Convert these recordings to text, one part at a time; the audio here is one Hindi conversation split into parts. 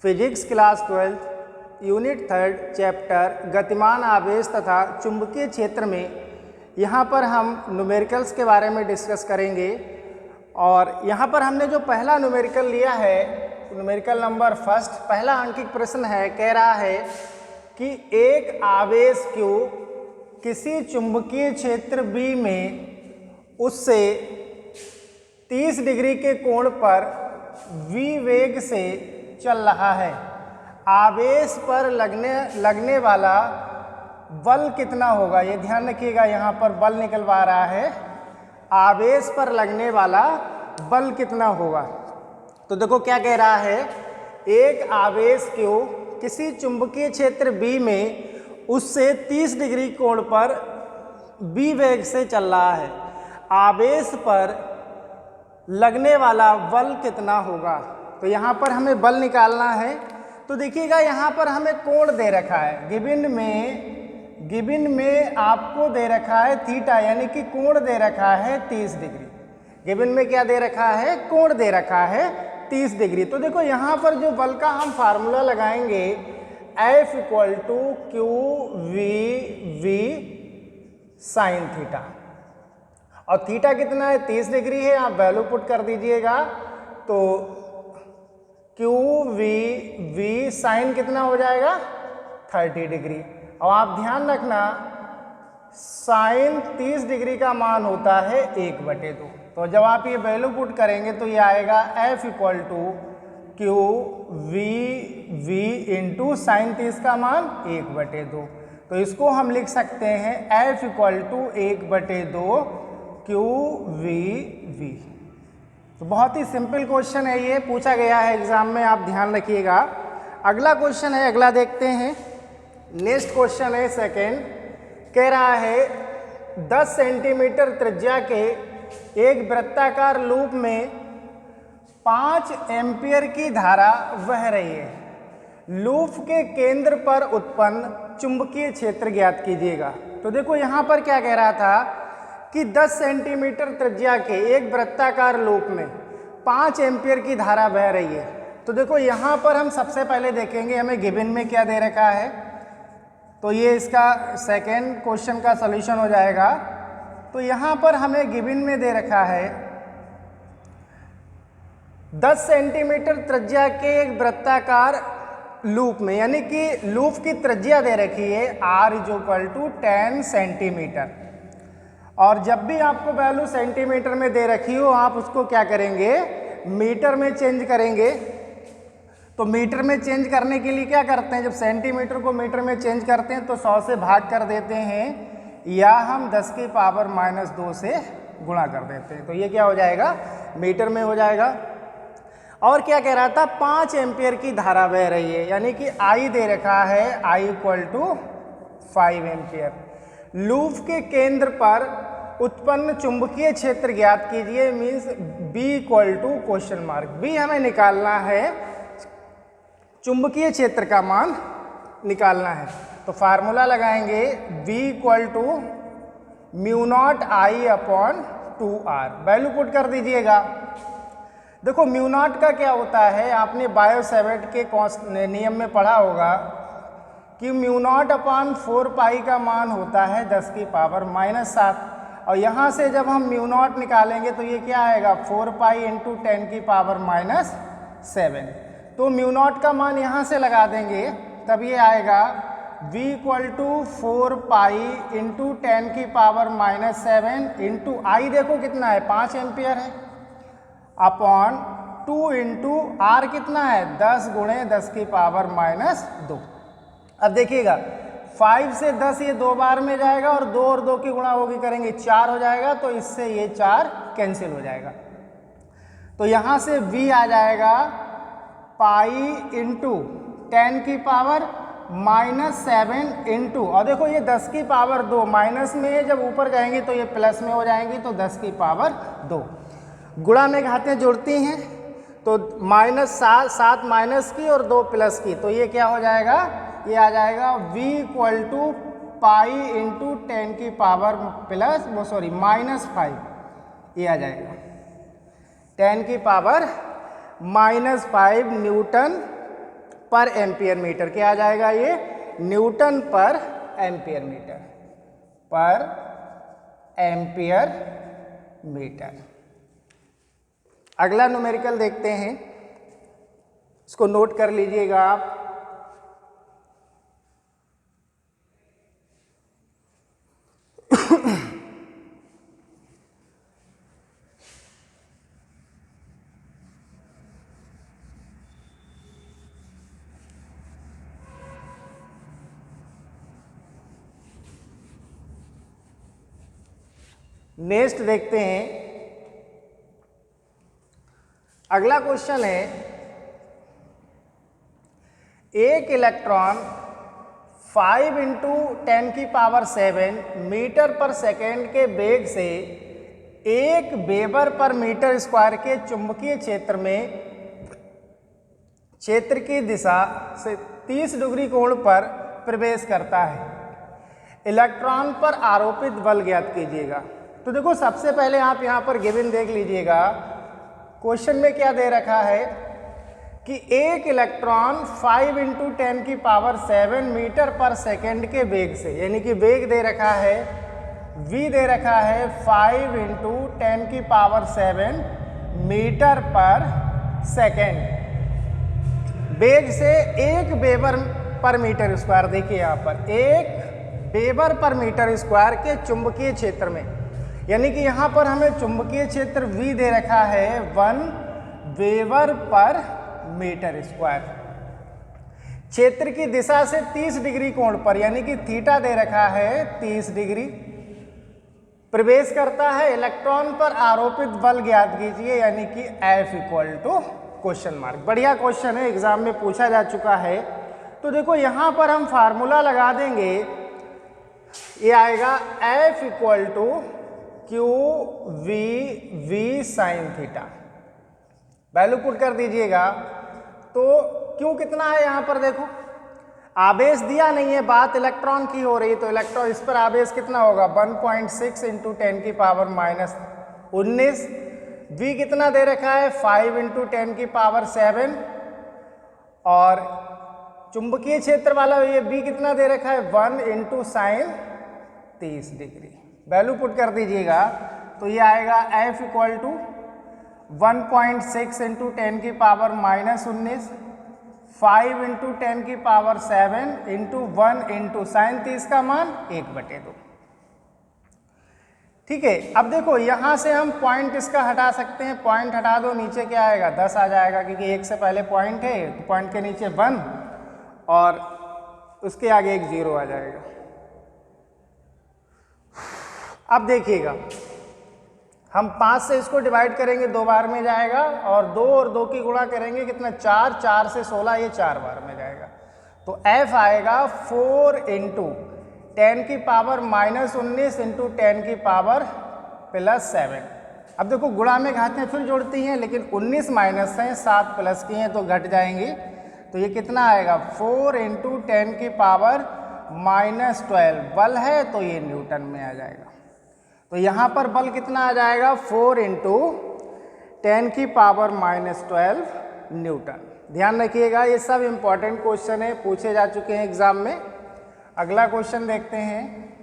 फिजिक्स क्लास 12 यूनिट 3 चैप्टर गतिमान आवेश तथा चुंबकीय क्षेत्र में यहाँ पर हम न्यूमेरिकल्स के बारे में डिस्कस करेंगे। और यहाँ पर हमने जो पहला न्यूमेरिकल लिया है, न्यूमेरिकल नंबर फर्स्ट, पहला अंकित प्रश्न है, कह रहा है कि एक आवेश Q किसी चुंबकीय क्षेत्र B में उससे 30 डिग्री के कोण पर v वेग से चल रहा है। आवेश पर लगने वाला बल कितना होगा, ये ध्यान रखिएगा। यहाँ पर बल निकलवा रहा है, आवेश पर लगने वाला बल कितना होगा। तो देखो क्या कह रहा है, एक आवेश Q किसी चुंबकीय क्षेत्र B में उससे 30 डिग्री कोण पर v वेग से चल रहा है। आवेश पर लगने वाला बल कितना होगा। तो यहाँ पर हमें बल निकालना है। तो देखिएगा यहाँ पर हमें कोण दे रखा है, गिबिन में आपको दे रखा है थीटा, यानी कि कोण दे रखा है 30 डिग्री। गिबिन में क्या दे रखा है, कोण दे रखा है 30 डिग्री। तो देखो यहाँ पर जो बल का हम फार्मूला लगाएंगे, F = QV साइन थीटा, और थीटा कितना है, 30 डिग्री है। आप वैल्यू पुट कर दीजिएगा तो QV साइन कितना हो जाएगा, 30 डिग्री। और आप ध्यान रखना साइन 30 डिग्री का मान होता है 1/2। तो जब आप ये वैल्यू पुट करेंगे तो ये आएगा F = QV इंटू साइन 30 का मान 1/2। तो इसको हम लिख सकते हैं F = 1/2 QV। तो बहुत ही सिंपल क्वेश्चन है, ये पूछा गया है एग्जाम में, आप ध्यान रखिएगा। अगला क्वेश्चन है, अगला देखते हैं। नेक्स्ट क्वेश्चन है सेकंड, कह रहा है 10 सेंटीमीटर त्रिज्या के एक वृत्ताकार लूप में 5 एम्पियर की धारा बह रही है। लूप के केंद्र पर उत्पन्न चुंबकीय क्षेत्र ज्ञात कीजिएगा। तो देखो यहाँ पर क्या कह रहा था कि 10 सेंटीमीटर त्रिज्या के एक वृत्ताकार लूप में 5 एम्पियर की धारा बह रही है। तो देखो यहाँ पर हम सबसे पहले देखेंगे हमें गिवन में क्या दे रखा है। तो ये इसका सेकेंड क्वेश्चन का सॉल्यूशन हो जाएगा। तो यहाँ पर हमें गिवन में दे रखा है 10 सेंटीमीटर त्रिज्या के एक वृत्ताकार लूप में, यानी कि लूप की त्रिज्या दे रखी है R = 10 सेंटीमीटर। और जब भी आपको वैल्यू सेंटीमीटर में दे रखी हो, आप उसको क्या करेंगे, मीटर में चेंज करेंगे। तो मीटर में चेंज करने के लिए क्या करते हैं, जब सेंटीमीटर को मीटर में चेंज करते हैं तो 100 से भाग कर देते हैं, या हम 10⁻² से गुणा कर देते हैं। तो ये क्या हो जाएगा, मीटर में हो जाएगा। और क्या कह रहा था, 5 एम्पियर की धारा बह रही है, यानी कि I दे रखा है I = 5 एम्पियर। लूप के केंद्र पर उत्पन्न चुंबकीय क्षेत्र ज्ञात कीजिए, मीन्स B B हमें निकालना है, चुंबकीय क्षेत्र का मान निकालना है। तो फार्मूला लगाएंगे B = μ0I/2R, वैल्यू पुट कर दीजिएगा। देखो μ0 का क्या होता है, आपने बायो सेवर्ट के नियम में पढ़ा होगा कि μ0/4 पाई का मान होता है 10⁻⁻7। और यहाँ से जब हम μ0 निकालेंगे तो ये क्या आएगा, 4 पाई × 10⁻⁷। तो μ0 का मान यहाँ से लगा देंगे, तब ये आएगा V = 4 पाई × 10⁻⁷ इंटू I देखो कितना है, 5 एम्पियर है, अपॉन 2 × R कितना है, 10 × 10⁻²। अब देखिएगा 5 से 10 ये 2 बार में जाएगा, और 2 और 2 की गुणा होगी करेंगे 4 हो जाएगा। तो इससे ये 4 कैंसिल हो जाएगा। तो यहाँ से V आ जाएगा पाई × 10⁻⁷ इंटू, और देखो ये 10⁻² माइनस में, जब ऊपर जाएंगे तो ये प्लस में हो जाएंगी, तो 10⁻²। गुणा में घातें जुड़ती हैं, तो -7 माइनस की और 2 प्लस की, तो ये क्या हो जाएगा, ये आ जाएगा V = पाई × 10⁻⁻5, ये आ जाएगा 10⁻⁻5 न्यूटन पर एम्पियर मीटर। क्या आ जाएगा ये? न्यूटन पर एम्पियर मीटर, पर एम्पियर मीटर। अगला न्यूमेरिकल देखते हैं, इसको नोट कर लीजिएगा आप। नेक्स्ट देखते हैं, अगला क्वेश्चन है, एक इलेक्ट्रॉन 5 × 10⁷ मीटर पर सेकेंड के वेग से 1 वेबर पर मीटर स्क्वायर के चुंबकीय क्षेत्र में क्षेत्र की दिशा से 30 डिग्री कोण पर प्रवेश करता है। इलेक्ट्रॉन पर आरोपित बल ज्ञात कीजिएगा। तो देखो सबसे पहले आप यहाँ पर गिवन देख लीजिएगा, क्वेश्चन में क्या दे रखा है कि एक इलेक्ट्रॉन 5 × 10⁷ मीटर पर सेकेंड के वेग से, यानी कि वेग दे रखा है v दे रखा है 5 × 10⁷ मीटर पर सेकेंड, वेग से 1 वेबर पर मीटर स्क्वायर। देखिए यहाँ पर 1 वेबर पर मीटर स्क्वायर के चुंबकीय क्षेत्र में, यानी कि यहाँ पर हमें चुंबकीय क्षेत्र v दे रखा है 1 वेबर पर मीटर स्क्वायर, क्षेत्र की दिशा से 30 डिग्री कोण पर, यानी कि थीटा दे रखा है 30 डिग्री, प्रवेश करता है। इलेक्ट्रॉन पर आरोपित बल ज्ञात कीजिए, यानी कि F = ? बढ़िया क्वेश्चन है, एग्जाम में पूछा जा चुका है। तो देखो यहाँ पर हम फार्मूला लगा देंगे, ये आएगा F = QV sin theta. Value put कर दीजिएगा। तो क्यू कितना है यहाँ पर देखो, आवेश दिया नहीं है, बात इलेक्ट्रॉन की हो रही, तो इलेक्ट्रॉन इस पर आवेश कितना होगा 1.6 × 10⁻19। v कितना दे रखा है 5 × 10⁷, और चुंबकीय क्षेत्र वाला ये b कितना दे रखा है 1 × sin 30 डिग्री। वैल्यू पुट कर दीजिएगा, तो ये आएगा F = 1.6 × 10⁻19, 5 × 10⁷ × 1 × sin 30 का मान 1/2। ठीक है, अब देखो यहाँ से हम पॉइंट इसका हटा सकते हैं, पॉइंट हटा दो, नीचे क्या आएगा 10 आ जाएगा, क्योंकि 1 से पहले पॉइंट है, तो पॉइंट के नीचे 1 और उसके आगे एक 0 आ जाएगा। अब देखिएगा, हम 5 से इसको डिवाइड करेंगे 2 बार में जाएगा, और 2 और 2 की गुणा करेंगे कितना 4, 4 से 16, ये 4 बार में जाएगा। तो F आएगा 4 × 10⁻19 × 10⁻+7। अब देखो गुणा में घातें फिर जोड़ती हैं, लेकिन 19 माइनस हैं, 7 प्लस की हैं तो घट जाएंगी। तो ये कितना आएगा 4 × 10⁻12 बल है, तो ये न्यूटन में आ जाएगा। तो यहाँ पर बल कितना आ जाएगा 4 × 10⁻12 न्यूटन। ध्यान रखिएगा, ये सब इंपॉर्टेंट क्वेश्चन है, पूछे जा चुके हैं एग्जाम में। अगला क्वेश्चन देखते हैं,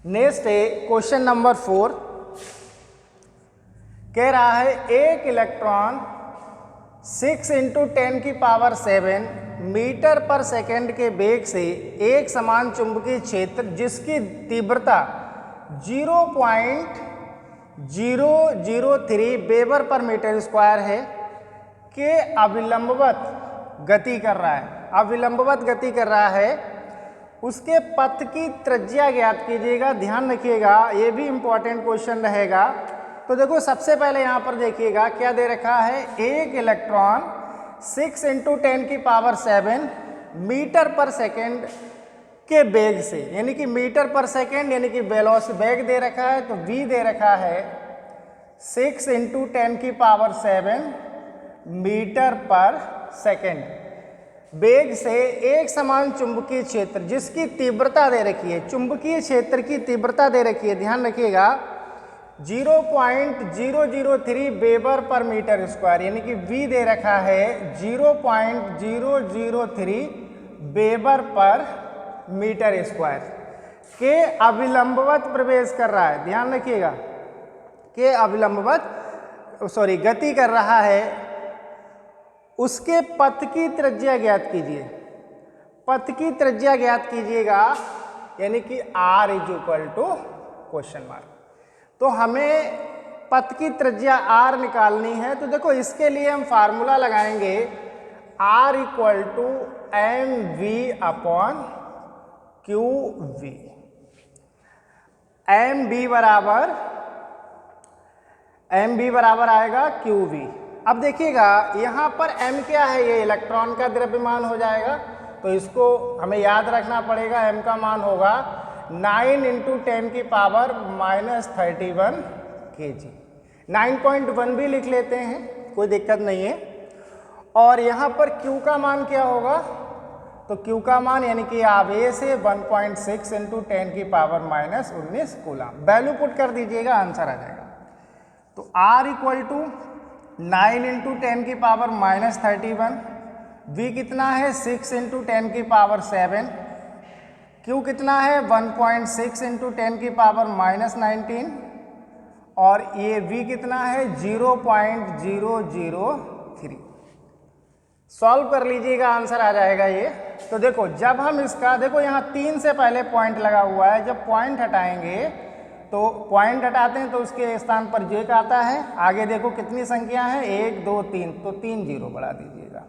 नेक्स्ट है क्वेश्चन नंबर 4। कह रहा है एक इलेक्ट्रॉन 6 × 10⁷ मीटर पर सेकेंड के वेग से एक समान चुंबकीय क्षेत्र जिसकी तीव्रता 0.003 वेबर पर मीटर स्क्वायर है के अविलंबवत गति कर रहा है, अविलंबवत गति कर रहा है, उसके पथ की त्रिज्या ज्ञात कीजिएगा। ध्यान रखिएगा, ये भी इंपॉर्टेंट क्वेश्चन रहेगा। तो देखो सबसे पहले यहाँ पर देखिएगा क्या दे रखा है, एक इलेक्ट्रॉन 6 × 10⁷ मीटर पर सेकेंड के वेग से, यानी कि मीटर पर सेकेंड, यानी कि वेग दे रखा है, तो v दे रखा है 6 × 10⁷ मीटर पर सेकेंड, वेग से एक समान चुंबकीय क्षेत्र जिसकी तीव्रता दे रखी है, चुंबकीय क्षेत्र की तीव्रता दे रखी है। ध्यान रखिएगा, 0.003 वेबर पर मीटर स्क्वायर, यानी कि V दे रखा है 0.003 वेबर पर मीटर स्क्वायर के अविलंबवत प्रवेश कर रहा है। ध्यान रखिएगा, के अविलंबवत गति कर रहा है, उसके पथ की त्रिज्या ज्ञात कीजिए। पथ की त्रिज्या ज्ञात कीजिएगा, यानी कि R = क्वेश्चन मार्क। तो हमें पथ की त्रिज्या R निकालनी है। तो देखो इसके लिए हम फार्मूला लगाएंगे R = mv/qv। mv बराबर आएगा qv। अब देखिएगा यहाँ पर m क्या है, ये इलेक्ट्रॉन का द्रव्यमान हो जाएगा, तो इसको हमें याद रखना पड़ेगा। m का मान होगा 9 × 10⁻³ kg। 9.1 भी लिख लेते हैं, कोई दिक्कत नहीं है। और यहाँ पर q का मान क्या होगा, तो q का मान यानी कि आवेश है 1.6 × 10⁻19 कूलम। वैल्यू पुट कर दीजिएगा, आंसर आ जाएगा। तो R = 9 × 10⁻31, V कितना है 6 × 10⁻7, Q कितना है 1.6 × 10⁻19 और ये V कितना है 0.003। सॉल्व कर लीजिएगा, आंसर आ जाएगा ये। तो देखो जब हम इसका, देखो यहाँ 3 से पहले पॉइंट लगा हुआ है, जब पॉइंट हटाएंगे तो पॉइंट हटाते हैं तो उसके स्थान पर j का आता है। आगे देखो कितनी संख्या है 1 2 3, तो 3 0 बढ़ा दीजिएगा।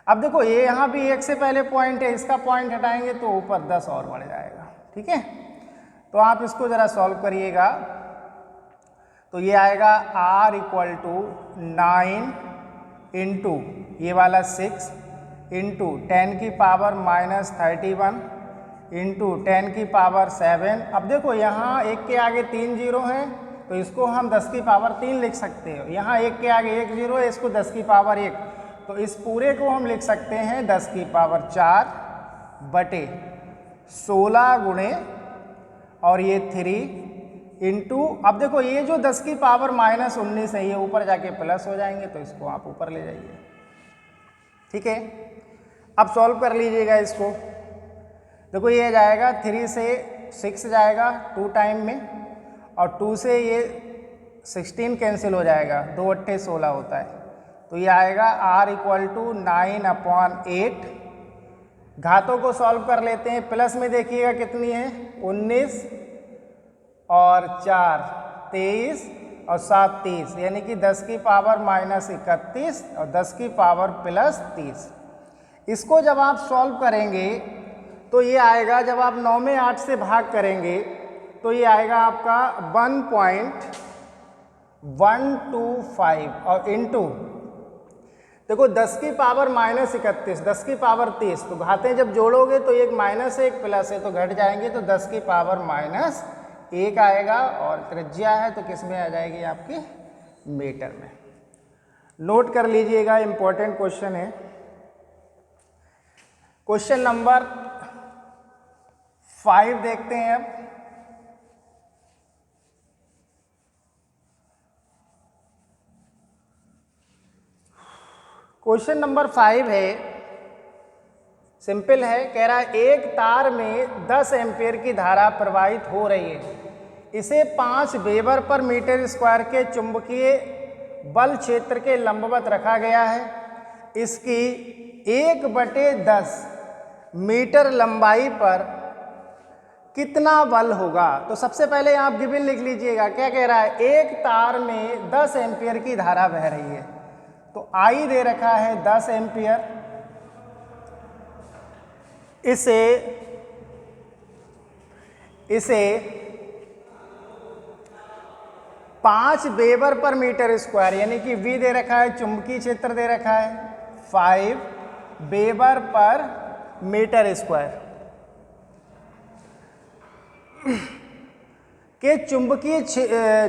अब देखो ये यहाँ भी 1 से पहले पॉइंट है, इसका पॉइंट हटाएंगे तो ऊपर 10 और बढ़ जाएगा। ठीक है, तो आप इसको ज़रा सॉल्व करिएगा। तो ये आएगा R = 9 × ये वाला 6 × 10⁻31 × 10⁻7। अब देखो यहाँ 1 के आगे 3 0 हैं, तो इसको हम 10⁻3 लिख सकते हैं। यहाँ 1 के आगे 1 0 है, इसको 10⁻1, तो इस पूरे को हम लिख सकते हैं 10⁻4/16 गुणे और ये 3 इंटू, अब देखो ये जो 10⁻−19 है ये ऊपर जाके प्लस हो जाएंगे, तो इसको आप ऊपर ले जाइए। ठीक है, अब सॉल्व कर लीजिएगा इसको। देखो ये जाएगा 3 से 6 जाएगा 2 टाइम में, और 2 से ये 16 कैंसिल हो जाएगा, 2 8 16 होता है। तो ये आएगा R = 9/8। घातों को सॉल्व कर लेते हैं। प्लस में देखिएगा कितनी है 19 और 4 23 और 7 30, यानी कि 10⁻−31 और 10⁻+30। इसको जब आप सॉल्व करेंगे तो ये आएगा, जब आप 9 में 8 से भाग करेंगे तो ये आएगा आपका 1.125 और इंटू देखो 10⁻−31 10⁻30, तो घातें जब जोड़ोगे तो एक माइनस है एक प्लस है, तो घट जाएंगे, तो 10⁻−1 आएगा। और त्रिज्या है तो किस में आ जाएगी आपकी, मीटर में। नोट कर लीजिएगा, इंपॉर्टेंट क्वेश्चन है। क्वेश्चन नंबर 5 देखते हैं अब। क्वेश्चन नंबर 5 है, सिंपल है। कह रहा है एक तार में 10 एम्पीयर की धारा प्रवाहित हो रही है, इसे 5 वेबर पर मीटर स्क्वायर के चुंबकीय बल क्षेत्र के लंबवत रखा गया है। इसकी 1/10 मीटर लंबाई पर कितना बल होगा। तो सबसे पहले आप गिवन लिख लीजिएगा। क्या कह रहा है, एक तार में 10 एम्पीयर की धारा बह रही है, तो I दे रखा है 10 एम्पीयर। इसे 5 वेबर पर मीटर स्क्वायर, यानी कि V दे रखा है, चुंबकीय क्षेत्र दे रखा है 5 वेबर पर मीटर स्क्वायर के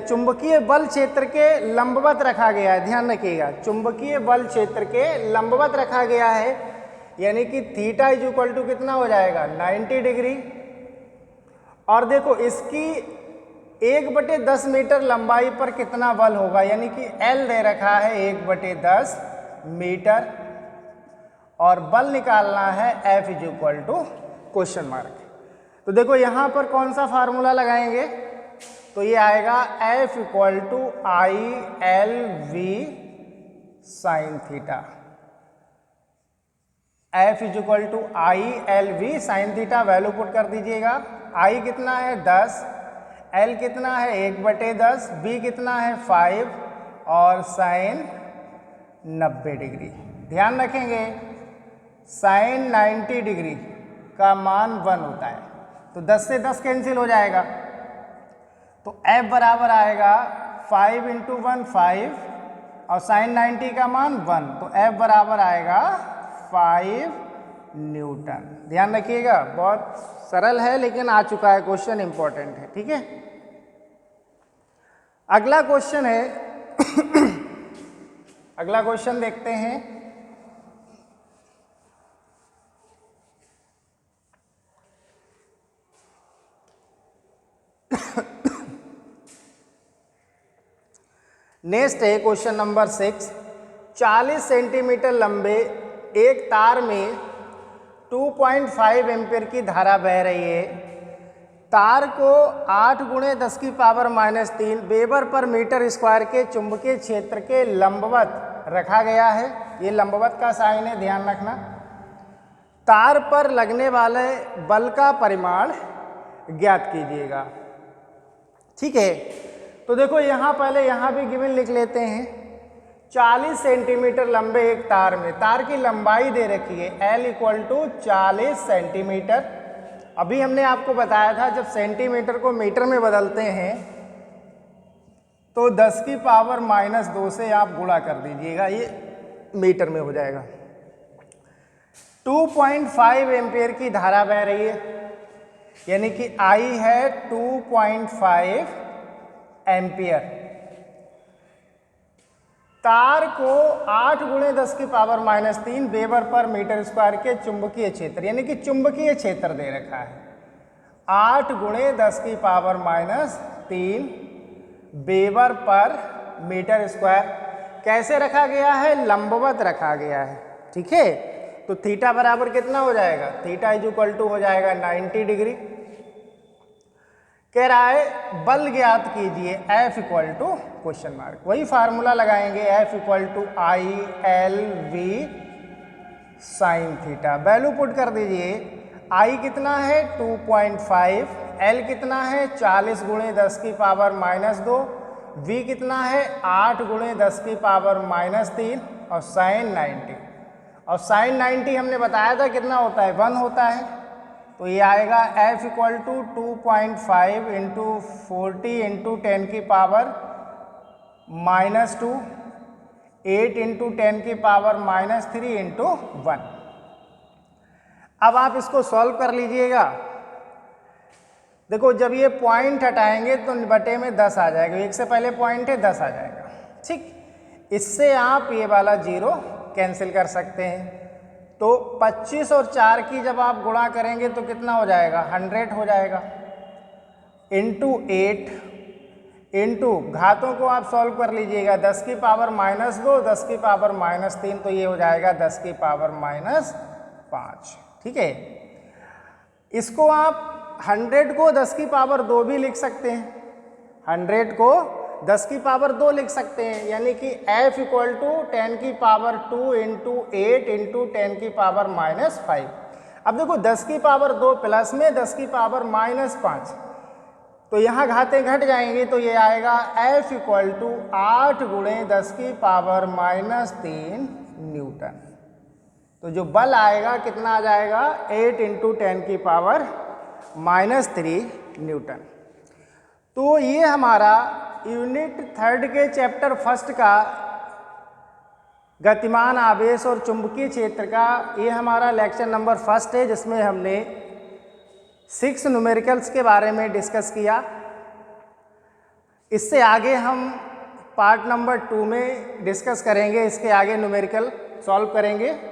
चुंबकीय बल क्षेत्र के लंबवत रखा गया है। ध्यान रखिएगा, चुंबकीय बल क्षेत्र के लंबवत रखा गया है, यानी कि थीटा कितना हो जाएगा 90 डिग्री। और देखो इसकी 1/10 मीटर लंबाई पर कितना बल होगा, यानी कि L दे रखा है 1/10 मीटर और बल निकालना है F is equal to question mark. तो देखो यहाँ पर कौन सा फार्मूला लगाएंगे, तो ये आएगा F equal to ILV sine theta. F is equal to ILV sine theta, value put कर दीजिएगा। I कितना है 10, L कितना है 1/10, B कितना है 5 और साइन 90 डिग्री। ध्यान रखेंगे साइन 90 डिग्री का मान 1 होता है, तो 10 से 10 कैंसिल हो जाएगा, तो F बराबर आएगा 5 × 1 5 और साइन 90 का मान 1, तो F बराबर आएगा 5 न्यूटन। ध्यान रखिएगा, बहुत सरल है लेकिन आ चुका है क्वेश्चन, इंपॉर्टेंट है। ठीक है, अगला क्वेश्चन है अगला क्वेश्चन देखते हैं। नेक्स्ट है क्वेश्चन नंबर 6। 40 सेंटीमीटर लंबे एक तार में 2.5 एम्पीयर की धारा बह रही है। तार को 8 × 10⁻³ वेबर पर मीटर स्क्वायर के चुंबकीय क्षेत्र के लंबवत रखा गया है। ये लंबवत का साइन है, ध्यान रखना। तार पर लगने वाले बल का परिमाण ज्ञात कीजिएगा। ठीक है, तो देखो यहाँ पहले यहाँ भी गिवन लिख लेते हैं। 40 सेंटीमीटर लंबे एक तार में, तार की लंबाई दे रखी है L = 40 सेंटीमीटर। अभी हमने आपको बताया था जब सेंटीमीटर को मीटर में बदलते हैं तो 10⁻² से आप गुणा कर दीजिएगा, ये मीटर में हो जाएगा। 2.5 एम्पीयर की धारा बह रही है, यानी कि I है 2.5 एम्पियर। तार को 8 × 10⁻³ वेबर पर मीटर स्क्वायर के चुंबकीय क्षेत्र, यानी कि चुंबकीय क्षेत्र दे रखा है 8 × 10⁻³ वेबर पर मीटर स्क्वायर। कैसे रखा गया है, लंबवत रखा गया है। ठीक है, तो थीटा बराबर कितना हो जाएगा, थीटा इज इक्वल टू हो जाएगा 90 डिग्री। कह रहा है बल ज्ञात कीजिए F equal to question mark. वही फार्मूला लगाएंगे F equal to ILV sine theta. Value put कर दीजिए। I कितना है 2.5, L कितना है 40 × 10⁻² V कितना है 8 × 10⁻³ और साइन 90। और साइन 90 हमने बताया था कितना होता है, 1 होता है, तो ये आएगा F इक्वल टू 2.5 × 40 × 10⁻⁻², 8 × 10⁻³ × 1। अब आप इसको सॉल्व कर लीजिएगा। देखो जब ये पॉइंट हटाएंगे तो बटे में 10 आ जाएगा, 1 से पहले पॉइंट है 10 आ जाएगा। ठीक, इससे आप ये वाला 0 कैंसिल कर सकते हैं। तो 25 और 4 की जब आप गुणा करेंगे तो कितना हो जाएगा, 100 हो जाएगा, इंटू 8 इंटू घातों को आप सॉल्व कर लीजिएगा 10⁻², 10⁻³ तो ये हो जाएगा 10⁻5। ठीक है, इसको आप 100 को 10⁻² भी लिख सकते हैं, 100 को 10⁻² लिख सकते हैं, यानी कि F इक्वल टू 10⁻² × 8 × 10⁻⁻5। अब देखो 10⁻² प्लस में 10⁻⁻5, तो यहाँ घातें घट जाएंगी, तो ये आएगा F इक्वल टू 8 × 10⁻³ न्यूटन। तो जो बल आएगा कितना आ जाएगा, 8 × 10⁻³ न्यूटन। तो ये हमारा यूनिट 3 के चैप्टर 1 का गतिमान आवेश और चुंबकीय क्षेत्र का ये हमारा लेक्चर नंबर 1 है, जिसमें हमने 6 न्यूमेरिकल्स के बारे में डिस्कस किया। इससे आगे हम पार्ट नंबर 2 में डिस्कस करेंगे, इसके आगे न्यूमेरिकल सॉल्व करेंगे।